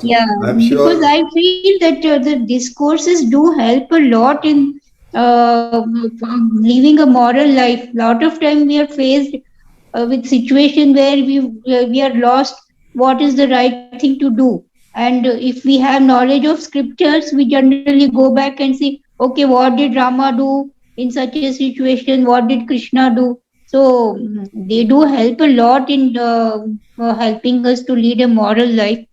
Yeah, I'm because sure. I feel that the discourses do help a lot in living a moral life. Lot of time we are faced with situation where we are lost. What is the right thing to do? And if we have knowledge of scriptures, we generally go back and see, okay, what did Rama do in such a situation? What did Krishna do? So they do help a lot in helping us to lead a moral life.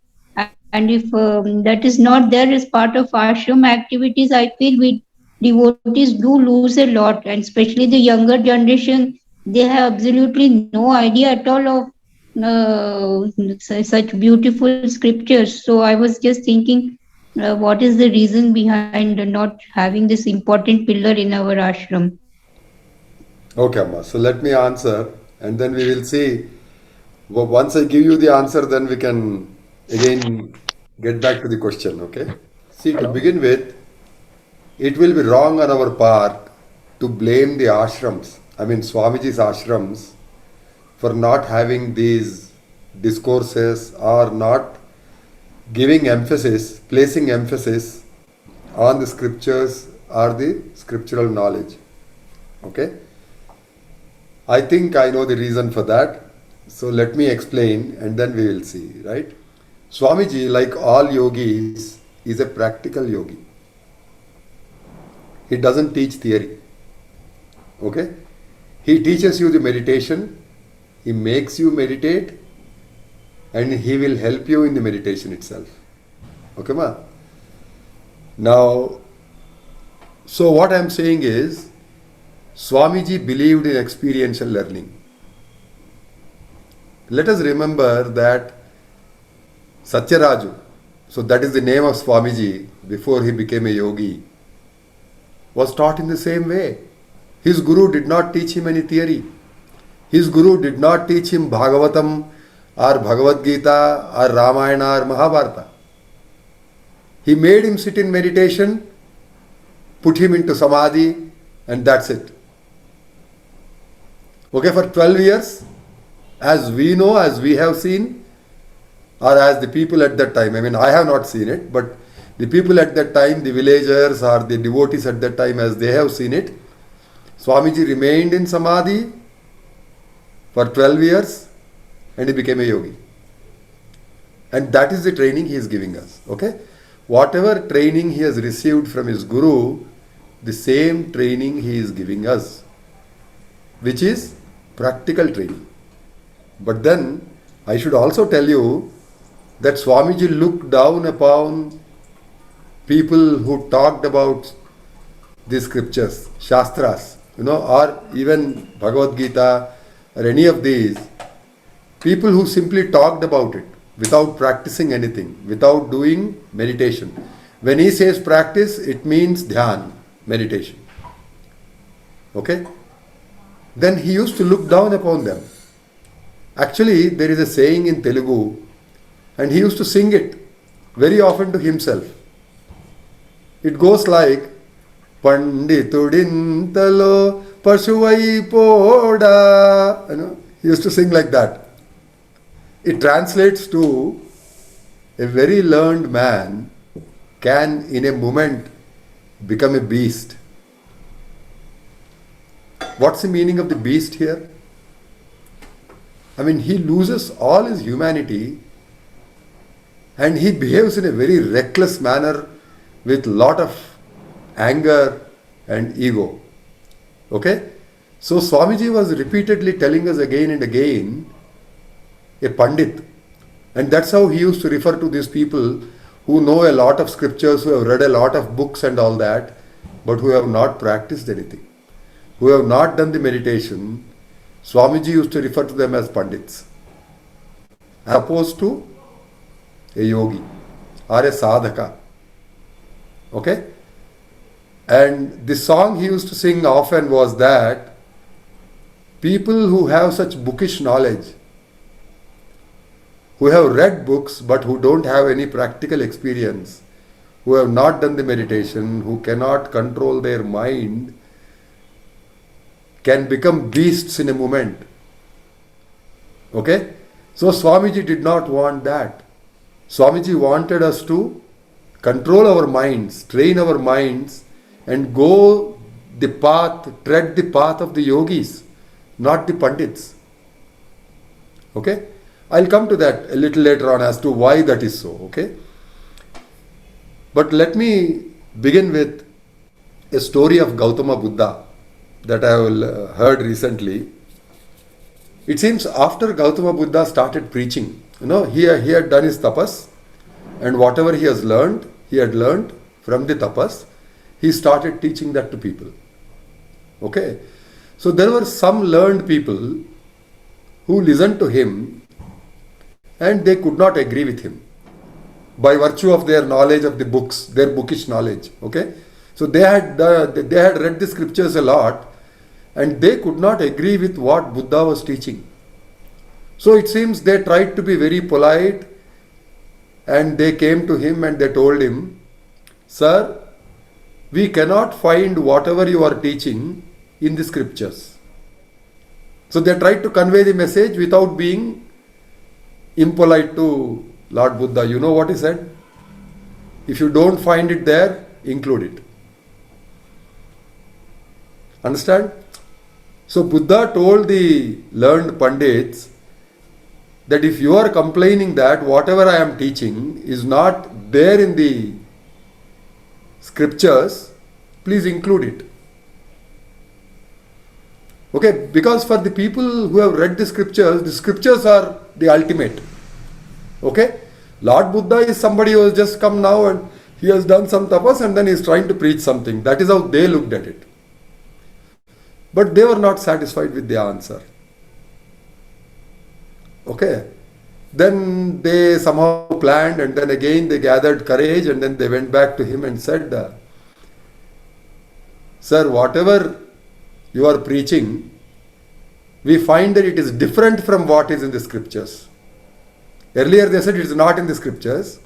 And if that is not there as part of ashram activities, I feel we devotees do lose a lot, and especially the younger generation, they have absolutely no idea at all of such beautiful scriptures. So I was just thinking, what is the reason behind not having this important pillar in our ashram? Okay, Amma. So let me answer, and then we will see. Once I give you the answer, then we can again get back to the question. Okay. See, to begin with, it will be wrong on our part to blame the ashrams, I mean Swamiji's ashrams, for not having these discourses or not giving emphasis, placing emphasis on the scriptures or the scriptural knowledge. Okay? I think I know the reason for that. So let me explain and then we will see, right? Swamiji, like all yogis, is a practical yogi. He doesn't teach theory. Okay? He teaches you the meditation, he makes you meditate, and he will help you in the meditation itself. Okay, ma? Now, so what I am saying is, Swamiji believed in experiential learning. Let us remember that Satyaraju, so that is the name of Swamiji before he became a yogi, was taught in the same way. His guru did not teach him any theory. His guru did not teach him Bhagavatam or Bhagavad Gita or Ramayana or Mahabharata. He made him sit in meditation, put him into samadhi, and that's it. Okay, for 12 years, as we know, as we have seen, or as the people at that time, I mean, I have not seen it, but the people at that time, the villagers or the devotees at that time, as they have seen it, Swamiji remained in samadhi for 12 years and he became a yogi. And that is the training he is giving us. Okay? Whatever training he has received from his guru, the same training he is giving us, which is practical training. But then I should also tell you that Swamiji looked down upon people who talked about the scriptures, Shastras, or even Bhagavad Gita or any of these, people who simply talked about it without practicing anything, without doing meditation. When he says practice, it means dhyan, meditation. Okay? Then he used to look down upon them. Actually, there is a saying in Telugu, and he used to sing it very often to himself. It goes like, Panditudintalo Pashuvai Poda. He used to sing like that. It translates to a very learned man can in a moment become a beast. What's the meaning of the beast here? I mean, he loses all his humanity and he behaves in a very reckless manner with lot of anger and ego. Okay? So Swamiji was repeatedly telling us again and again, a Pandit. And that's how he used to refer to these people who know a lot of scriptures, who have read a lot of books and all that, but who have not practiced anything, who have not done the meditation. Swamiji used to refer to them as Pandits, as opposed to a yogi or a sadhaka. Okay? And the song he used to sing often was that people who have such bookish knowledge, who have read books but who don't have any practical experience, who have not done the meditation, who cannot control their mind, can become beasts in a moment. Okay? So Swamiji did not want that. Swamiji wanted us to control our minds, train our minds, and go the path, tread the path of the yogis, not the pandits. Okay? I'll come to that a little later on as to why that is so. Okay? But let me begin with a story of Gautama Buddha that I have heard recently. It seems after Gautama Buddha started preaching, he had done his tapas, and whatever he had learned from the tapas, he started teaching that to people. Okay? So there were some learned people who listened to him and they could not agree with him by virtue of their knowledge of the books, their bookish knowledge. Okay? So they had read the scriptures a lot and they could not agree with what Buddha was teaching. So it seems they tried to be very polite and they came to him and they told him, "Sir, we cannot find whatever you are teaching in the scriptures." So they tried to convey the message without being impolite to Lord Buddha. You know what he said? If you don't find it there, include it. Understand? So Buddha told the learned Pandits that if you are complaining that whatever I am teaching is not there in the scriptures, please include it. Okay, because for the people who have read the scriptures are the ultimate. Okay, Lord Buddha is somebody who has just come now and he has done some tapas and then he is trying to preach something. That is how they looked at it. But they were not satisfied with the answer. Okay, then they somehow planned and then again they gathered courage and then they went back to him and said, "Sir, whatever you are preaching, we find that it is different from what is in the scriptures." Earlier they said it is not in the scriptures.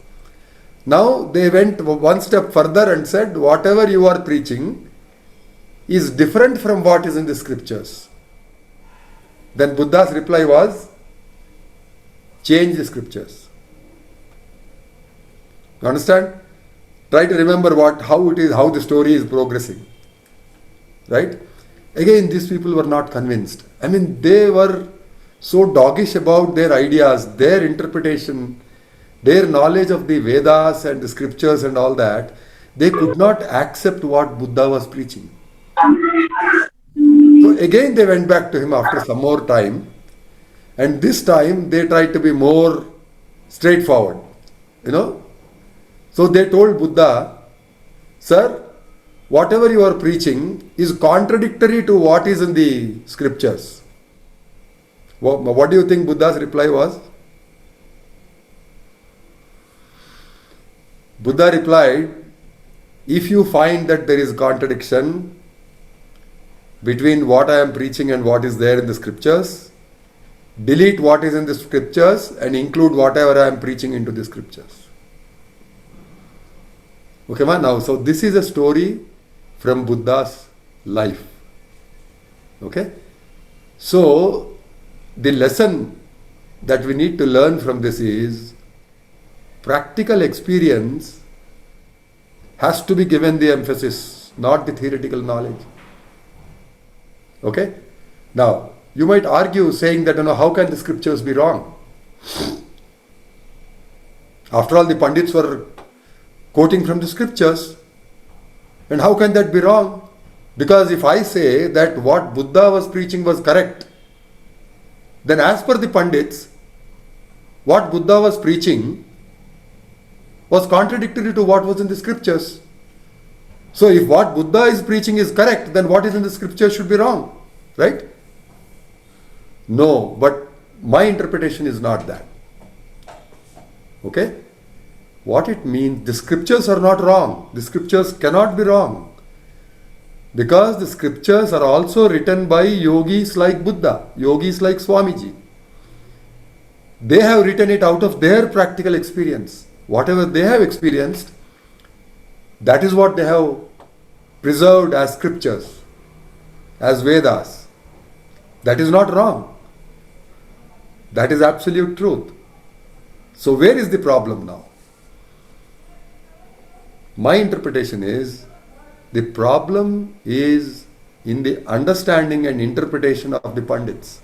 Now they went one step further and said, whatever you are preaching is different from what is in the scriptures. Then Buddha's reply was, change the scriptures. You understand? Try to remember how the story is progressing. Right? Again, these people were not convinced. I mean, they were so doggish about their ideas, their interpretation, their knowledge of the Vedas and the scriptures and all that. They could not accept what Buddha was preaching. So again they went back to him after some more time, and this time they tried to be more straightforward. So they told Buddha, "Sir, whatever you are preaching is contradictory to what is in the scriptures." What do you think Buddha's reply was? Buddha replied, "If you find that there is contradiction between what I am preaching and what is there in the scriptures, delete what is in the scriptures and include whatever I am preaching into the scriptures." Okay, man. Now, so this is a story from Buddha's life. Okay? So, the lesson that we need to learn from this is practical experience has to be given the emphasis, not the theoretical knowledge. Okay? Now, you might argue saying that, how can the scriptures be wrong? After all, the Pandits were quoting from the scriptures. And how can that be wrong? Because if I say that what Buddha was preaching was correct, then as per the Pandits, what Buddha was preaching was contradictory to what was in the scriptures. So if what Buddha is preaching is correct, then what is in the scriptures should be wrong. Right? No, but my interpretation is not that. Okay? What it means, the scriptures are not wrong. The scriptures cannot be wrong. Because the scriptures are also written by yogis like Buddha, yogis like Swamiji. They have written it out of their practical experience. Whatever they have experienced, that is what they have preserved as scriptures, as Vedas. That is not wrong. That is absolute truth. So where is the problem now? My interpretation is the problem is in the understanding and interpretation of the Pandits,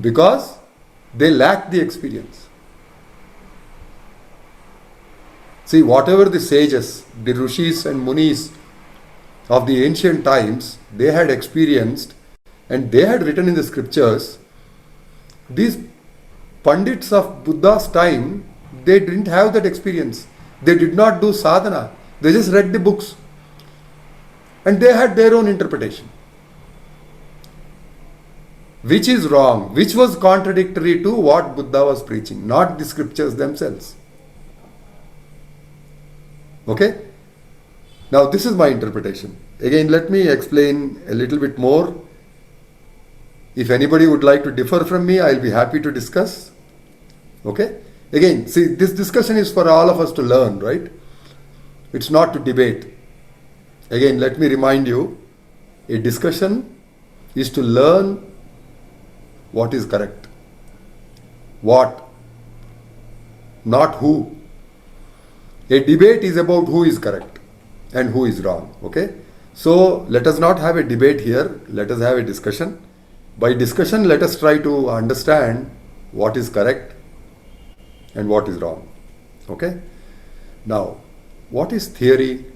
because they lack the experience. See, whatever the sages, the rishis and munis of the ancient times, they had experienced and they had written in the scriptures, these Pandits of Buddha's time, they didn't have that experience. They did not do sadhana. They just read the books. And they had their own interpretation. Which is wrong, which was contradictory to what Buddha was preaching, not the scriptures themselves. Okay? Now this is my interpretation. Again, let me explain a little bit more. If anybody would like to differ from me, I'll be happy to discuss. Okay? Again, see, this discussion is for all of us to learn, right? It's not to debate. Again, let me remind you, a discussion is to learn what is correct. What? Not who. A debate is about who is correct and who is wrong. Okay? So, let us not have a debate here. Let us have a discussion. By discussion, let us try to understand what is correct and what is wrong. Okay? Now, what is theory?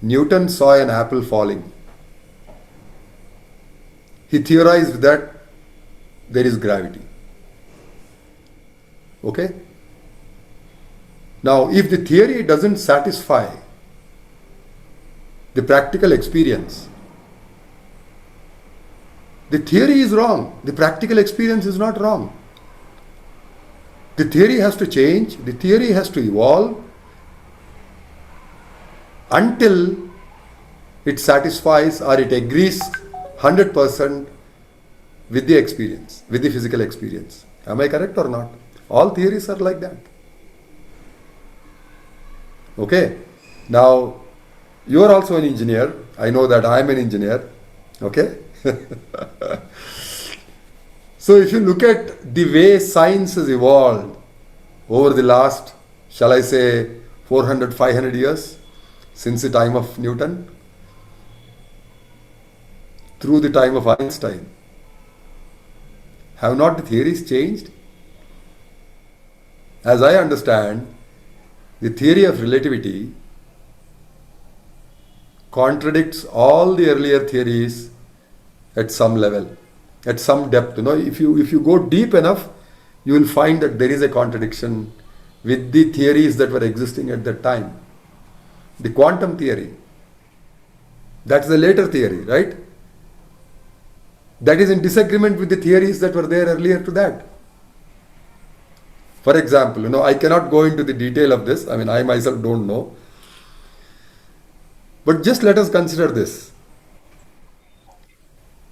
Newton saw an apple falling. He theorized that there is gravity. Okay? Now, if the theory doesn't satisfy the practical experience, the theory is wrong. The practical experience is not wrong. The theory has to change. The theory has to evolve until it satisfies or it agrees 100% with the experience, with the physical experience. Am I correct or not? All theories are like that. Okay? Now, you are also an engineer. I know that I am an engineer. Okay? So if you look at the way science has evolved over the last, shall I say, 400, 500 years, since the time of Newton, through the time of Einstein, have not the theories changed? As I understand, the theory of relativity contradicts all the earlier theories at some level, at some depth. If you go deep enough, you will find that there is a contradiction with the theories that were existing at that time. The quantum theory, that's the later theory, right? That is in disagreement with the theories that were there earlier to that. For example, I cannot go into the detail of this. I mean, I myself don't know. But just let us consider this.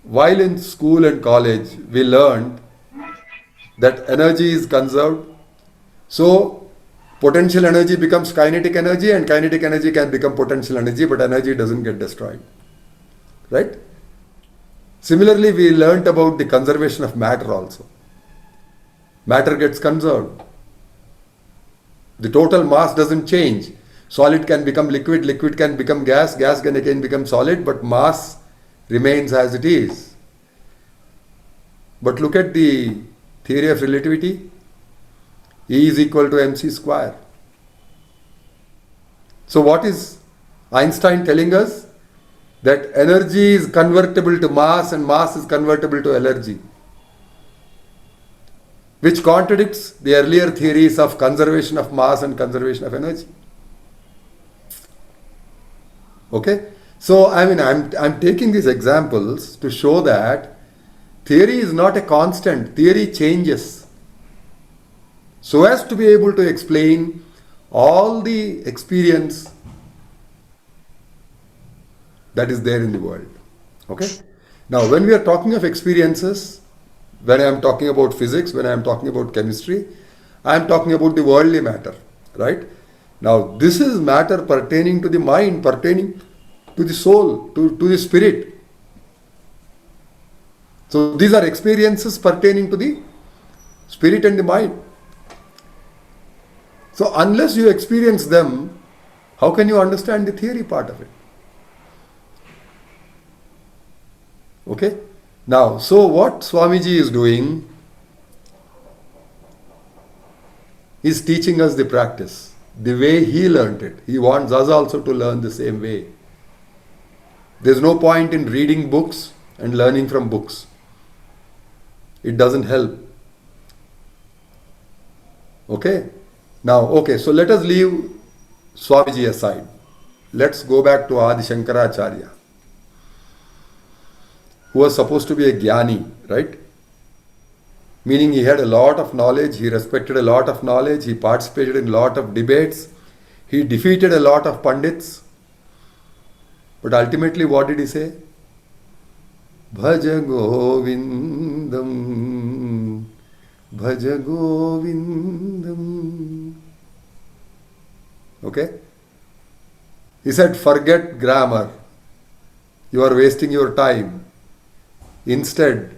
While in school and college, we learned that energy is conserved. So, potential energy becomes kinetic energy and kinetic energy can become potential energy, but energy doesn't get destroyed. Right? Similarly, we learnt about the conservation of matter also. Matter gets conserved. The total mass doesn't change. Solid can become liquid, liquid can become gas, gas can again become solid, but mass remains as it is. But look at the theory of relativity. E is equal to mc square. So what is Einstein telling us? That energy is convertible to mass and mass is convertible to energy, which contradicts the earlier theories of conservation of mass and conservation of energy. Okay? So, I'm taking these examples to show that theory is not a constant. Theory changes so as to be able to explain all the experience that is there in the world. Okay? Now, when we are talking of experiences, when I am talking about physics, when I am talking about chemistry, I am talking about the worldly matter. Right? Now, this is matter pertaining to the mind, pertaining to the soul, to the spirit. So these are experiences pertaining to the spirit and the mind. So unless you experience them, how can you understand the theory part of it? Okay? Now, so what Swamiji is doing is teaching us the practice, the way he learned it. He wants us also to learn the same way. There's no point in reading books and learning from books. It doesn't help. Okay? Now, okay, so let us leave Swamiji aside. Let's go back to Adi Shankaracharya, who was supposed to be a jnani, right? Meaning he had a lot of knowledge, he respected a lot of knowledge, he participated in a lot of debates, he defeated a lot of pandits. But ultimately, what did he say? Bhaja Govindam, Bhaja Govindam. Okay? He said, forget grammar. You are wasting your time. Instead,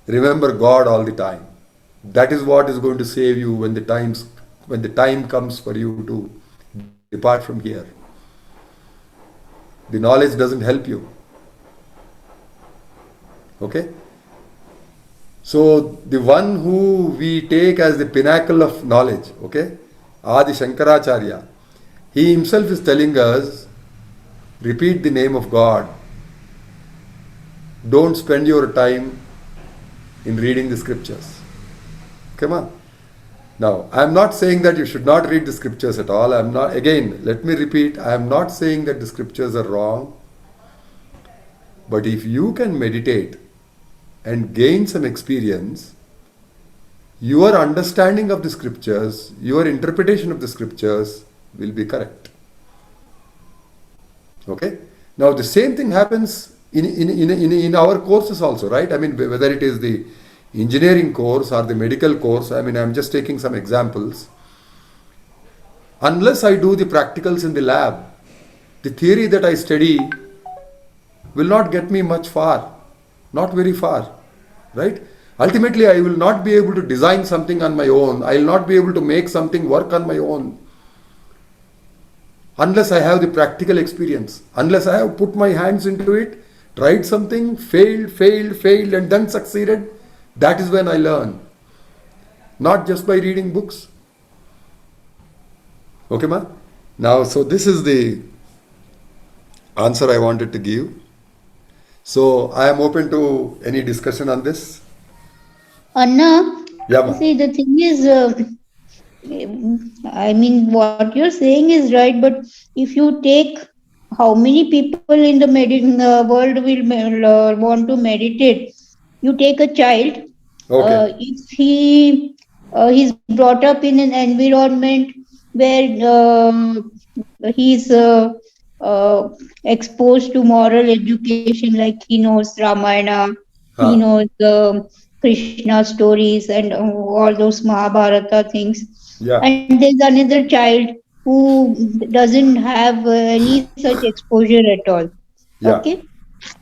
remember God all the time. That is what is going to save you when the time comes for you to depart from here. The knowledge doesn't help you. Okay? So the one who we take as the pinnacle of knowledge, okay, Adi Shankaracharya, he himself is telling us, repeat the name of God. Don't spend your time in reading the scriptures. Come on. Now, I am not saying that you should not read the scriptures at all. Again, let me repeat, I am not saying that the scriptures are wrong. But if you can meditate and gain some experience, your understanding of the scriptures, your interpretation of the scriptures will be correct. Okay? Now, the same thing happens in our courses also, right? I mean, whether it is the engineering course or the medical course, I mean, I'm just taking some examples. Unless I do the practicals in the lab, the theory that I study will not get me much far, not very far, right? Ultimately, I will not be able to design something on my own. I will not be able to make something work on my own unless I have the practical experience, unless I have put my hands into it, tried something, failed, and then succeeded. That is when I learn. Not just by reading books. Okay, ma? Now, so this is the answer I wanted to give. So, I am open to any discussion on this. Anna, Yeah, ma. see, the thing is, I mean, what you're saying is right, but if you take how many people in the world will want to meditate, you take a child, Okay. if he's brought up in an environment where he's exposed to moral education, like he knows Ramayana, he Huh. knows Krishna stories and all those Mahabharata things. Yeah. And there's another child who doesn't have any such exposure at all. Okay, Yeah.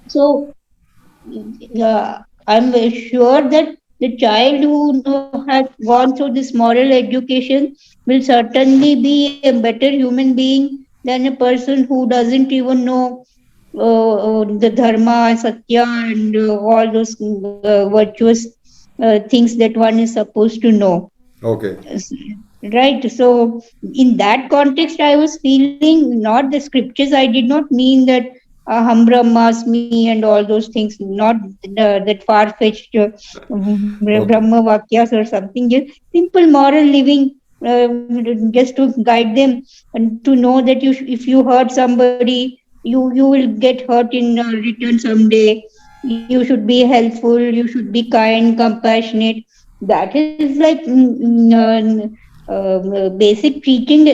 so I'm sure that the child who has gone through this moral education will certainly be a better human being than a person who doesn't even know the dharma, satya, and all those virtuous things that one is supposed to know. Okay. Right. So, in that context, I was feeling not the scriptures. I did not mean that Hum Brahmasmi and all those things, not that far fetched Okay. Brahma Vakyas or something. Just simple moral living, just to guide them and to know that if you hurt somebody, you will get hurt in return someday. You should be helpful. You should be kind, compassionate. That is like basic teaching.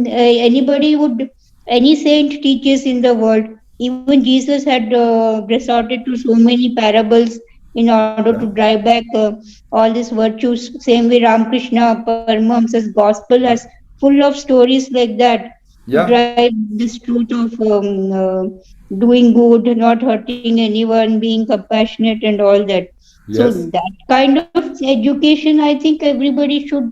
Anybody would, any saint teaches in the world. Even Jesus had resorted to so many parables in order to Yeah. drive back all these virtues. Same way Ramakrishna Paramahamsa's gospel has full of stories like that. Yeah. drive this truth of doing good, not hurting anyone, being compassionate, and all that. So Yes. that kind of education, I think everybody should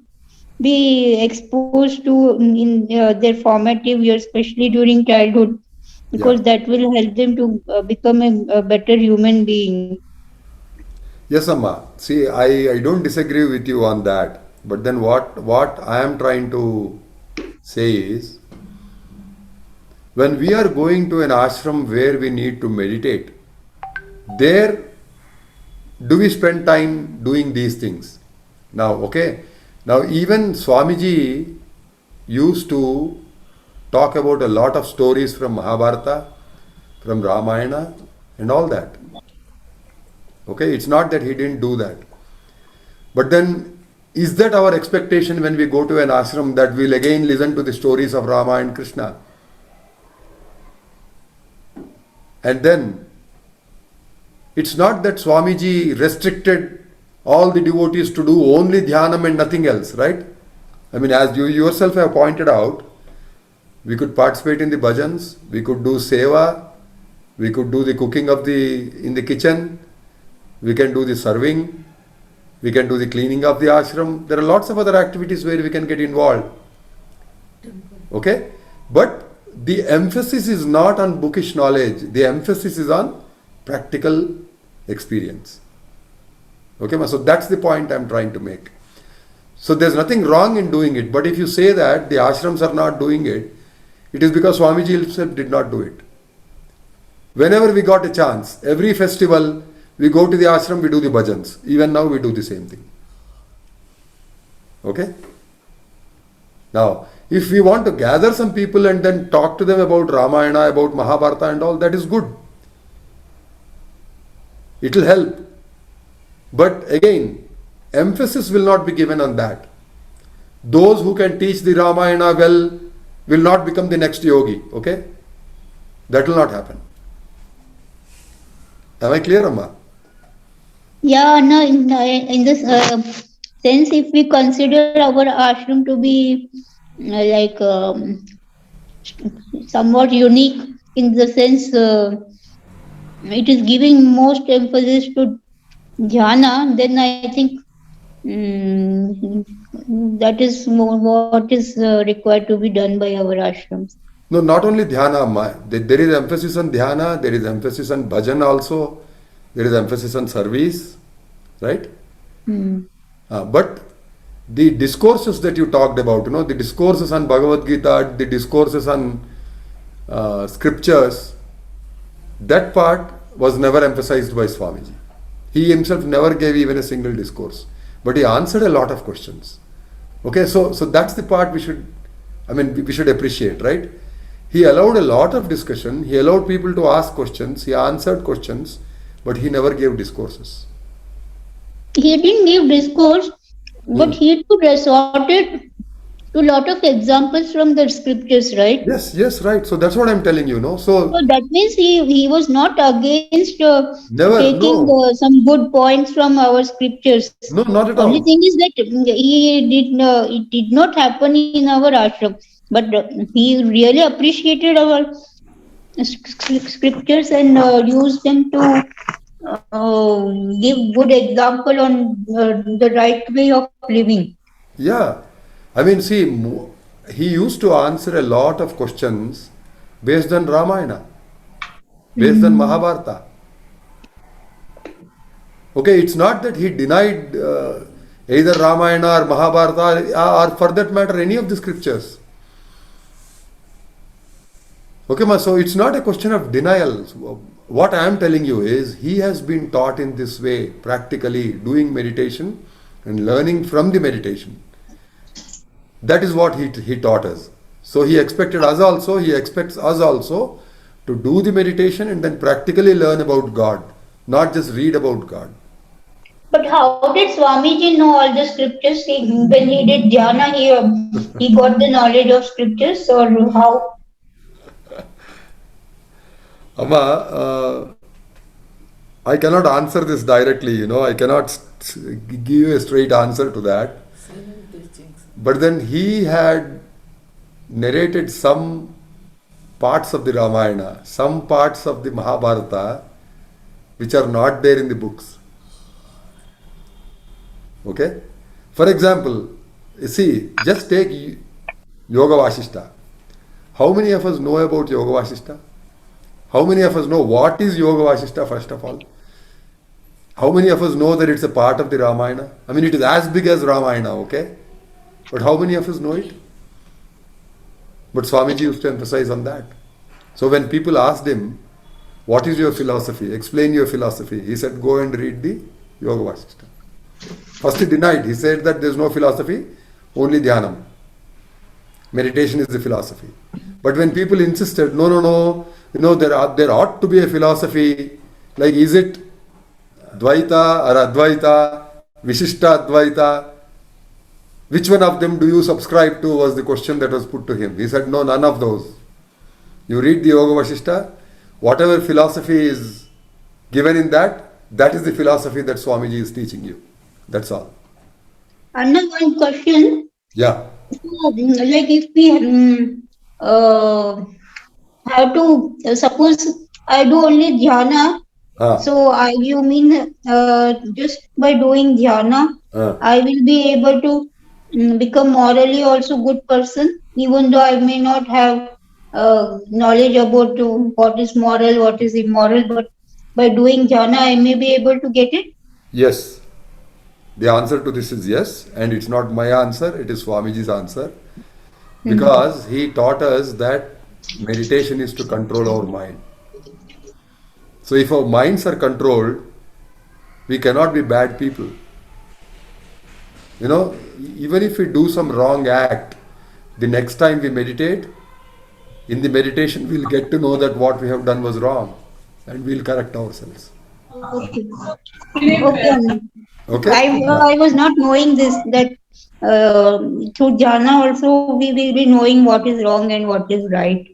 be exposed to in their formative years, especially during childhood, Yeah. because that will help them to become a better human being. Yes, Amma. See, I don't disagree with you on that. But then what I am trying to say is, when we are going to an ashram where we need to meditate, there do we spend time doing these things? Now, okay. Now, even Swamiji used to talk about a lot of stories from Mahabharata, from Ramayana, and all that. Okay, it's not that he didn't do that. But then, is that our expectation when we go to an ashram that we'll again listen to the stories of Rama and Krishna? And then, it's not that Swamiji restricted all the devotees to do only dhyanam and nothing else, right? I mean, as you yourself have pointed out, we could participate in the bhajans, we could do seva, we could do the cooking of the in the kitchen, we can do the serving, we can do the cleaning of the ashram. There are lots of other activities where we can get involved. Okay? But the emphasis is not on bookish knowledge, the emphasis is on practical experience. Okay, so that's the point I'm trying to make. So there's nothing wrong in doing it, but if you say that the ashrams are not doing it, it is because Swamiji himself did not do it. Whenever we got a chance, every festival, we go to the ashram, we do the bhajans. Even now we do the same thing. Okay? Now, if we want to gather some people and then talk to them about Ramayana, about Mahabharata and all, that is good. It will help. But again, emphasis will not be given on that. Those who can teach the Ramayana well will not become the next yogi. Okay? That will not happen. Am I clear, Amma? Yeah, no, in this sense, if we consider our ashram to be like somewhat unique in the sense it is giving most emphasis to jhana, then I think that is what is required to be done by our ashrams. No, not only dhyana, Amma. There is emphasis on dhyana, there is emphasis on bhajan also, there is emphasis on service, right? Hmm. But the discourses that you talked about, the discourses on Bhagavad Gita, the discourses on scriptures, that part was never emphasized by Swamiji. He himself never gave even a single discourse, but he answered a lot of questions. Okay, so that's the part we should appreciate, right? He allowed a lot of discussion, he allowed people to ask questions, he answered questions, but he never gave discourses. He didn't give discourse, but Hmm. he too resorted to a lot of examples from the scriptures, right? Yes, yes, right. So that's what I'm telling you, no? So So that means he was not against never, taking no, some good points from our scriptures. no, not at Only all. thing is that it did not happen in our ashram, but he really appreciated our scriptures and used them to give good example on the right way of living. Yeah. See, he used to answer a lot of questions based on Ramayana, based on Mm. Mahabharata. Okay, it's not that he denied either Ramayana or Mahabharata or for that matter any of the scriptures. Okay, so it's not a question of denial. What I am telling you is he has been taught in this way, practically doing meditation and learning from the meditation. That is what he taught us. So he expects us also to do the meditation and then practically learn about God, not just read about God. But how did Swamiji know all the scriptures? When he did jhana, he got the knowledge of scriptures, or how? Amma, I cannot answer this directly, I cannot give you a straight answer to that. But then he had narrated some parts of the Ramayana, some parts of the Mahabharata, which are not there in the books. Okay? For example, you see, just take Yoga Vasishta. How many of us know about Yoga Vasishta? How many of us know what is Yoga Vasishta, first of all? How many of us know that it's a part of the Ramayana? I mean, it is as big as Ramayana, okay? But how many of us know it? But Swamiji used to emphasize on that. So when people asked him, what is your philosophy? Explain your philosophy. He said, go and read the Yoga Vasishta. First he denied. He said that there is no philosophy, only dhyanam. Meditation is the philosophy. But when people insisted, no, there ought to be a philosophy, like is it Dvaita or Advaita, Vishishta Advaita, which one of them do you subscribe to, was the question that was put to him. He said, no, none of those. You read the Yoga Vasishta, whatever philosophy is given in that, that is the philosophy that Swamiji is teaching you. That's all. Another one question. Yeah. Like if we have to, suppose I do only dhyana, so you mean just by doing dhyana, I will be able to become morally also good person, even though I may not have knowledge about what is moral, what is immoral, but by doing dhyana, I may be able to get it? Yes. The answer to this is yes, and it's not my answer, it is Swamiji's answer. Because he taught us that meditation is to control our mind. So if our minds are controlled, we cannot be bad people. You know, even if we do some wrong act, the next time we meditate, in the meditation we'll get to know that what we have done was wrong, and we'll correct ourselves. Okay. Okay. Okay? I was not knowing this, that through jhana also we will be knowing what is wrong and what is right.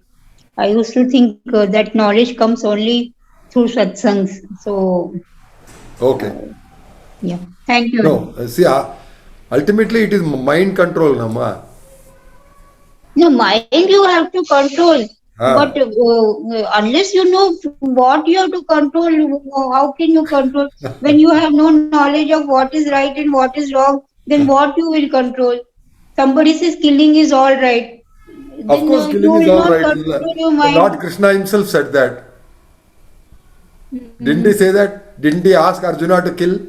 I used to think that knowledge comes only through satsangs. So, Okay. yeah. Thank you. No, see, ultimately it is mind control, Nama. No, mind you have to control. But unless you know what you have to control, how can you control? When you have no knowledge of what is right and what is wrong, then what you will control? Somebody says killing is all right. Of Then course, you killing is will all not right. control your Lord mind. Krishna himself said that. Didn't he say that? Didn't he ask Arjuna to kill?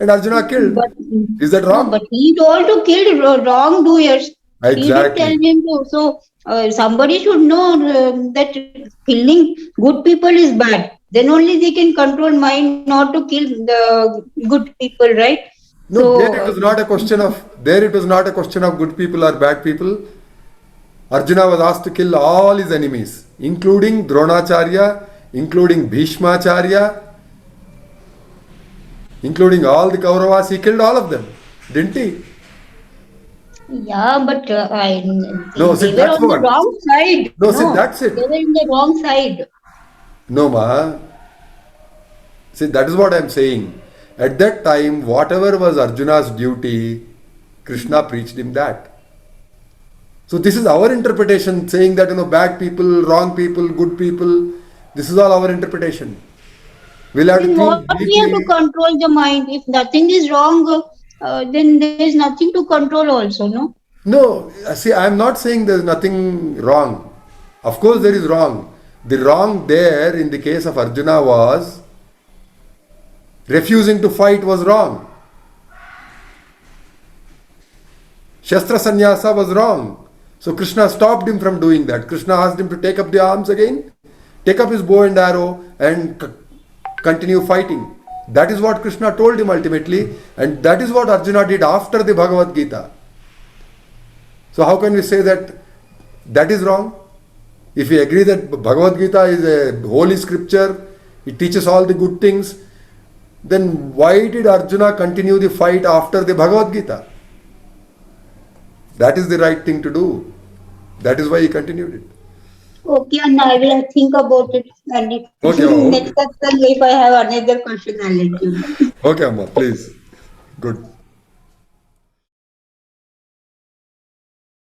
And Arjuna killed. But Is that no, but wrong? he told to kill wrongdoers. He didn't tell Exactly. him to. So somebody should know that killing good people is bad. Then only they can control mind not to kill the good people, right? No, So there it was not a question of good people or bad people. Arjuna was asked to kill all his enemies, including Dronacharya, including Bhishmacharya, including all the Kauravas. He killed all of them, didn't he? yeah, but No, see, they were that's on the what. wrong side. No, see, No, that's they it. were in the wrong side. No, ma. See, that is what I am saying. At that time, whatever was Arjuna's duty, Krishna preached him that. So this is our interpretation, saying that bad people, wrong people, good people. This is all our interpretation. We'll have to Then what think we have to deeply. control the mind? If nothing is wrong, then there is nothing to control also, no? No, see, I am not saying there is nothing wrong. Of course, there is wrong. The wrong there in the case of Arjuna was refusing to fight was wrong. Shastra Sannyasa was wrong. So Krishna stopped him from doing that. Krishna asked him to take up the arms again, take up his bow and arrow, and continue fighting. That is what Krishna told him ultimately, and that is what Arjuna did after the Bhagavad Gita. So how can we say that that is wrong? If we agree that Bhagavad Gita is a holy scripture, it teaches all the good things, then why did Arjuna continue the fight after the Bhagavad Gita? That is the right thing to do. That is why he continued it. Okay, and I will think about it. And if, Okay, next okay. time, if I have another question, I'll let you know. Okay, Amma, please. Good.